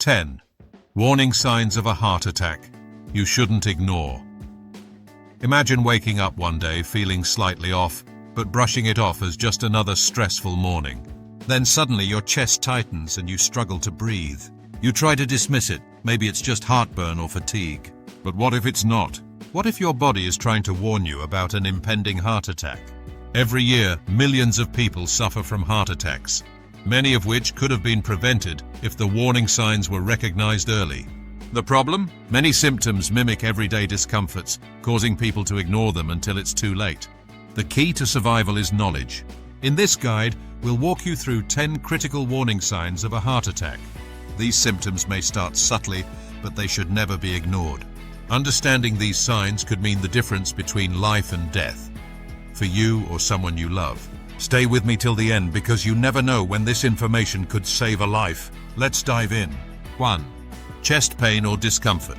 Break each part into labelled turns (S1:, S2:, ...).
S1: 10. Warning signs of a heart attack you shouldn't ignore. Imagine waking up one day feeling slightly off, but brushing it off as just another stressful morning. Then suddenly your chest tightens and you struggle to breathe. You try to dismiss it, maybe it's just heartburn or fatigue. But what if it's not? What if your body is trying to warn you about an impending heart attack? Every year, millions of people suffer from heart attacks, many of which could have been prevented if the warning signs were recognized early. The problem? Many symptoms mimic everyday discomforts, causing people to ignore them until it's too late. The key to survival is knowledge. In this guide, we'll walk you through 10 critical warning signs of a heart attack. These symptoms may start subtly, but they should never be ignored. Understanding these signs could mean the difference between life and death, for you or someone you love. Stay with me till the end because you never know when this information could save a life. Let's dive in. 1. Chest pain or discomfort.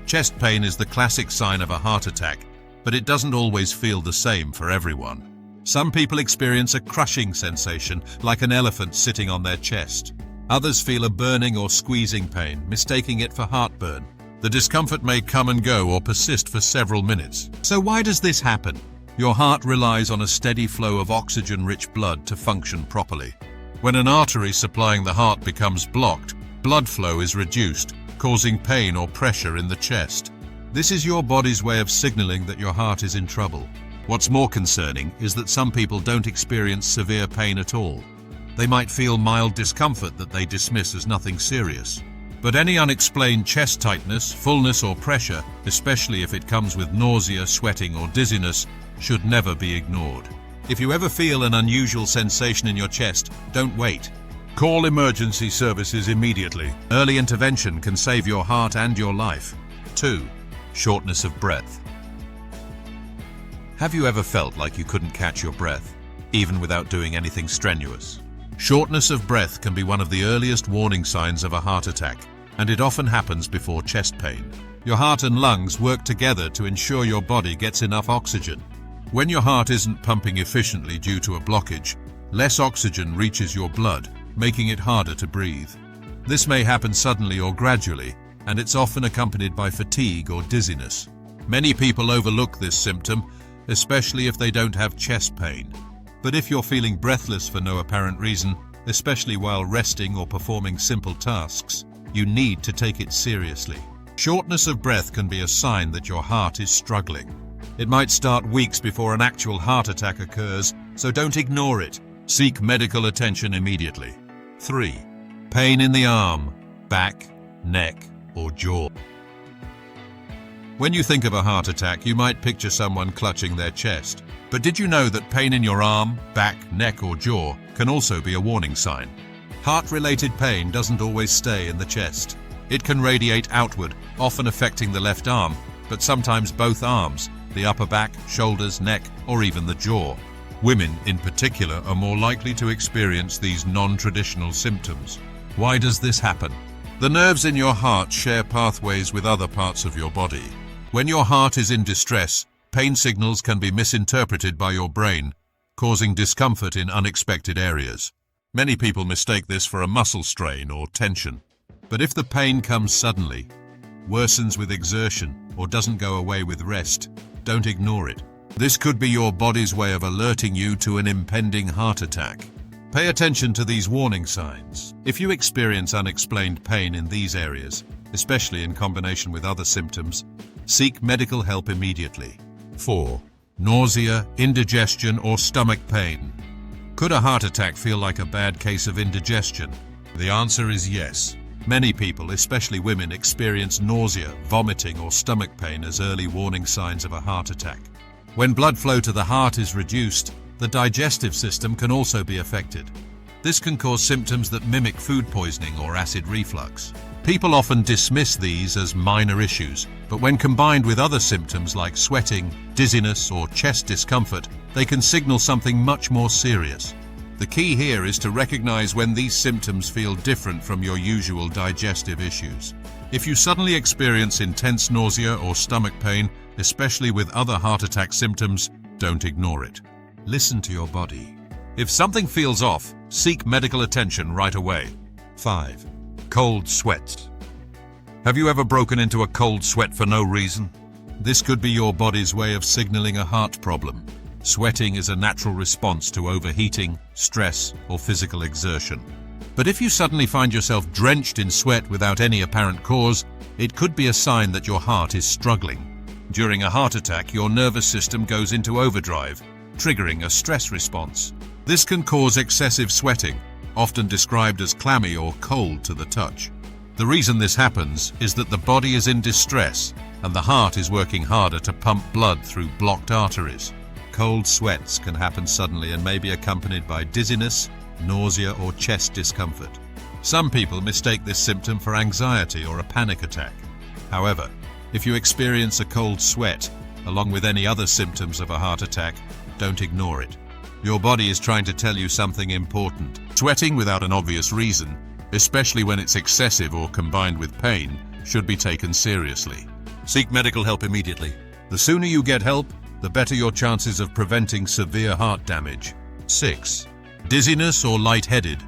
S1: Chest pain is the classic sign of a heart attack, but it doesn't always feel the same for everyone. Some people experience a crushing sensation, like an elephant sitting on their chest. Others feel a burning or squeezing pain, mistaking it for heartburn. The discomfort may come and go or persist for several minutes. So why does this happen? Your heart relies on a steady flow of oxygen-rich blood to function properly. When an artery supplying the heart becomes blocked, blood flow is reduced, causing pain or pressure in the chest. This is your body's way of signaling that your heart is in trouble. What's more concerning is that some people don't experience severe pain at all. They might feel mild discomfort that they dismiss as nothing serious. But any unexplained chest tightness, fullness or pressure, especially if it comes with nausea, sweating or dizziness, should never be ignored. If you ever feel an unusual sensation in your chest, don't wait. Call emergency services immediately. Early intervention can save your heart and your life. 2. Shortness of breath. Have you ever felt like you couldn't catch your breath, even without doing anything strenuous? Shortness of breath can be one of the earliest warning signs of a heart attack, and it often happens before chest pain. Your heart and lungs work together to ensure your body gets enough oxygen. When your heart isn't pumping efficiently due to a blockage, less oxygen reaches your blood, making it harder to breathe. This may happen suddenly or gradually, and it's often accompanied by fatigue or dizziness. Many people overlook this symptom, especially if they don't have chest pain. But if you're feeling breathless for no apparent reason, especially while resting or performing simple tasks, you need to take it seriously. Shortness of breath can be a sign that your heart is struggling. It might start weeks before an actual heart attack occurs, so don't ignore it. Seek medical attention immediately. 3. Pain in the arm, back, neck, or jaw. When you think of a heart attack, you might picture someone clutching their chest. But did you know that pain in your arm, back, neck, or jaw can also be a warning sign? Heart-related pain doesn't always stay in the chest. It can radiate outward, often affecting the left arm, but sometimes both arms, the upper back, shoulders, neck, or even the jaw. Women, in particular, are more likely to experience these non-traditional symptoms. Why does this happen? The nerves in your heart share pathways with other parts of your body. When your heart is in distress, pain signals can be misinterpreted by your brain, causing discomfort in unexpected areas. Many people mistake this for a muscle strain or tension. But if the pain comes suddenly, worsens with exertion, or doesn't go away with rest, don't ignore it. This could be your body's way of alerting you to an impending heart attack. Pay attention to these warning signs. If you experience unexplained pain in these areas, especially in combination with other symptoms, seek medical help immediately. 4. Nausea, indigestion, or stomach pain. Could a heart attack feel like a bad case of indigestion? The answer is yes. Many people, especially women, experience nausea, vomiting, or stomach pain as early warning signs of a heart attack. When blood flow to the heart is reduced, the digestive system can also be affected. This can cause symptoms that mimic food poisoning or acid reflux. People often dismiss these as minor issues, but when combined with other symptoms like sweating, dizziness, or chest discomfort, they can signal something much more serious. The key here is to recognize when these symptoms feel different from your usual digestive issues. If you suddenly experience intense nausea or stomach pain, especially with other heart attack symptoms, don't ignore it. Listen to your body. If something feels off, seek medical attention right away. 5. Cold sweats. Have you ever broken into a cold sweat for no reason? This could be your body's way of signaling a heart problem. Sweating is a natural response to overheating, stress, or physical exertion. But if you suddenly find yourself drenched in sweat without any apparent cause, it could be a sign that your heart is struggling. During a heart attack, your nervous system goes into overdrive, triggering a stress response. This can cause excessive sweating, often described as clammy or cold to the touch. The reason this happens is that the body is in distress and the heart is working harder to pump blood through blocked arteries. Cold sweats can happen suddenly and may be accompanied by dizziness, nausea, or chest discomfort. Some people mistake this symptom for anxiety or a panic attack. However, if you experience a cold sweat, along with any other symptoms of a heart attack, don't ignore it. Your body is trying to tell you something important. Sweating without an obvious reason, especially when it's excessive or combined with pain, should be taken seriously. Seek medical help immediately. The sooner you get help, the better your chances of preventing severe heart damage. 6. Dizziness or lightheaded.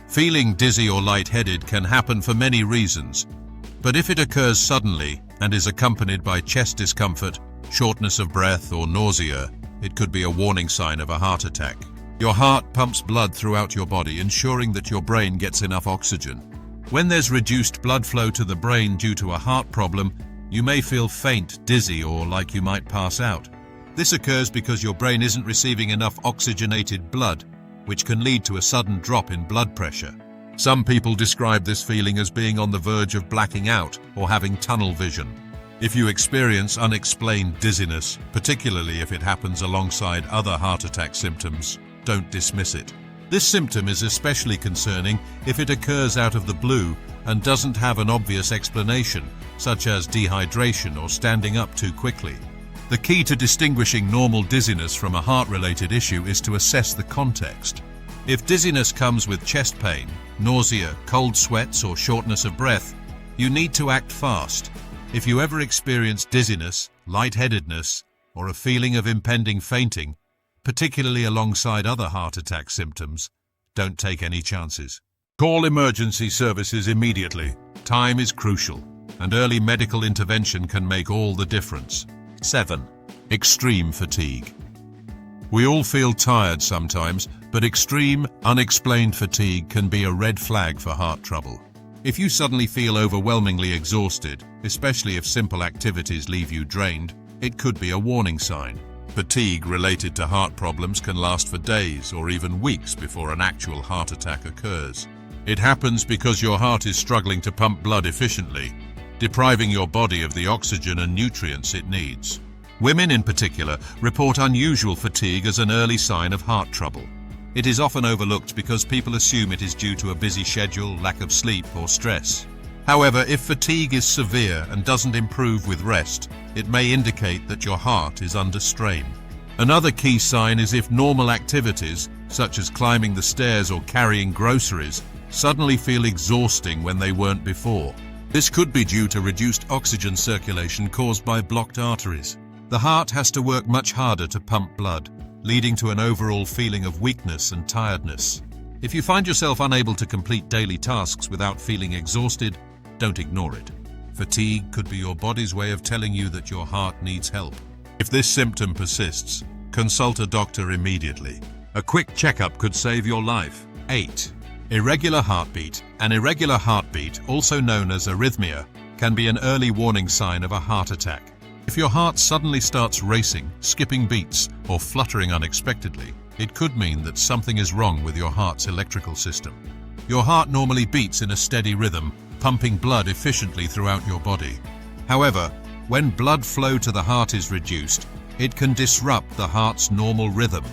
S1: Feeling dizzy or lightheaded can happen for many reasons, but if it occurs suddenly and is accompanied by chest discomfort, shortness of breath, or nausea, it could be a warning sign of a heart attack. Your heart pumps blood throughout your body, ensuring that your brain gets enough oxygen. When there's reduced blood flow to the brain due to a heart problem, you may feel faint, dizzy, or like you might pass out. This occurs because your brain isn't receiving enough oxygenated blood, which can lead to a sudden drop in blood pressure. Some people describe this feeling as being on the verge of blacking out or having tunnel vision. If you experience unexplained dizziness, particularly if it happens alongside other heart attack symptoms, don't dismiss it. This symptom is especially concerning if it occurs out of the blue and doesn't have an obvious explanation, such as dehydration or standing up too quickly. The key to distinguishing normal dizziness from a heart-related issue is to assess the context. If dizziness comes with chest pain, nausea, cold sweats, or shortness of breath, you need to act fast. If you ever experience dizziness, lightheadedness, or a feeling of impending fainting, particularly alongside other heart attack symptoms, don't take any chances. Call emergency services immediately. Time is crucial, and early medical intervention can make all the difference. 7. Extreme fatigue. We all feel tired sometimes, but extreme, unexplained fatigue can be a red flag for heart trouble. If you suddenly feel overwhelmingly exhausted, especially if simple activities leave you drained, it could be a warning sign. Fatigue related to heart problems can last for days or even weeks before an actual heart attack occurs. It happens because your heart is struggling to pump blood efficiently, depriving your body of the oxygen and nutrients it needs. Women in particular report unusual fatigue as an early sign of heart trouble. It is often overlooked because people assume it is due to a busy schedule, lack of sleep, or stress. However, if fatigue is severe and doesn't improve with rest, it may indicate that your heart is under strain. Another key sign is if normal activities, such as climbing the stairs or carrying groceries, suddenly feel exhausting when they weren't before. This could be due to reduced oxygen circulation caused by blocked arteries. The heart has to work much harder to pump blood, leading to an overall feeling of weakness and tiredness. If you find yourself unable to complete daily tasks without feeling exhausted, don't ignore it. Fatigue could be your body's way of telling you that your heart needs help. If this symptom persists, consult a doctor immediately. A quick checkup could save your life. 8. Irregular heartbeat. An irregular heartbeat, also known as arrhythmia, can be an early warning sign of a heart attack. If your heart suddenly starts racing, skipping beats, or fluttering unexpectedly, it could mean that something is wrong with your heart's electrical system. Your heart normally beats in a steady rhythm, pumping blood efficiently throughout your body. However, when blood flow to the heart is reduced, it can disrupt the heart's normal rhythm,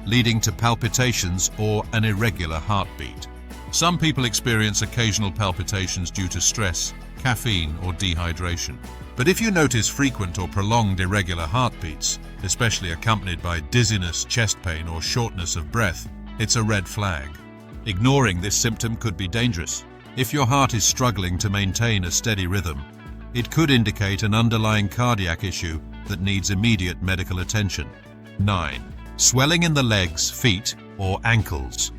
S1: leading to palpitations or an irregular heartbeat. Some people experience occasional palpitations due to stress, caffeine, or dehydration. But if you notice frequent or prolonged irregular heartbeats, especially accompanied by dizziness, chest pain, or shortness of breath, it's a red flag. Ignoring this symptom could be dangerous. If your heart is struggling to maintain a steady rhythm, it could indicate an underlying cardiac issue that needs immediate medical attention. 9. Swelling in the legs, feet, or ankles.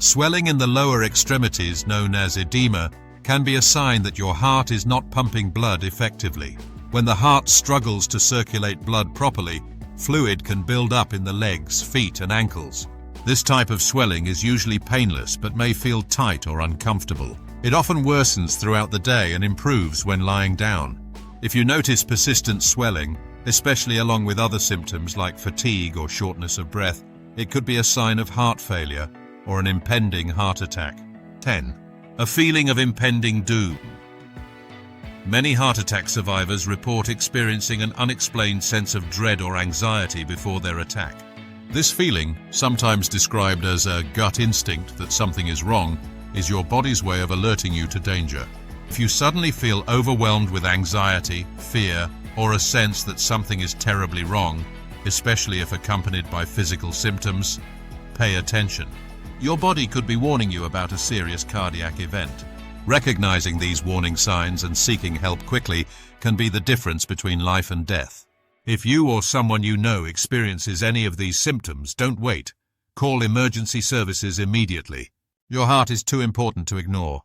S1: Swelling in the lower extremities, known as edema, can be a sign that your heart is not pumping blood effectively. When the heart struggles to circulate blood properly, fluid can build up in the legs, feet, and ankles. This type of swelling is usually painless but may feel tight or uncomfortable. It often worsens throughout the day and improves when lying down. If you notice persistent swelling, especially along with other symptoms like fatigue or shortness of breath, it could be a sign of heart failure or an impending heart attack. 10. A feeling of impending doom. Many heart attack survivors report experiencing an unexplained sense of dread or anxiety before their attack. This feeling, sometimes described as a gut instinct that something is wrong, is your body's way of alerting you to danger. If you suddenly feel overwhelmed with anxiety, fear, or a sense that something is terribly wrong, especially if accompanied by physical symptoms, pay attention. Your body could be warning you about a serious cardiac event. Recognizing these warning signs and seeking help quickly can be the difference between life and death. If you or someone you know experiences any of these symptoms, don't wait. Call emergency services immediately. Your heart is too important to ignore.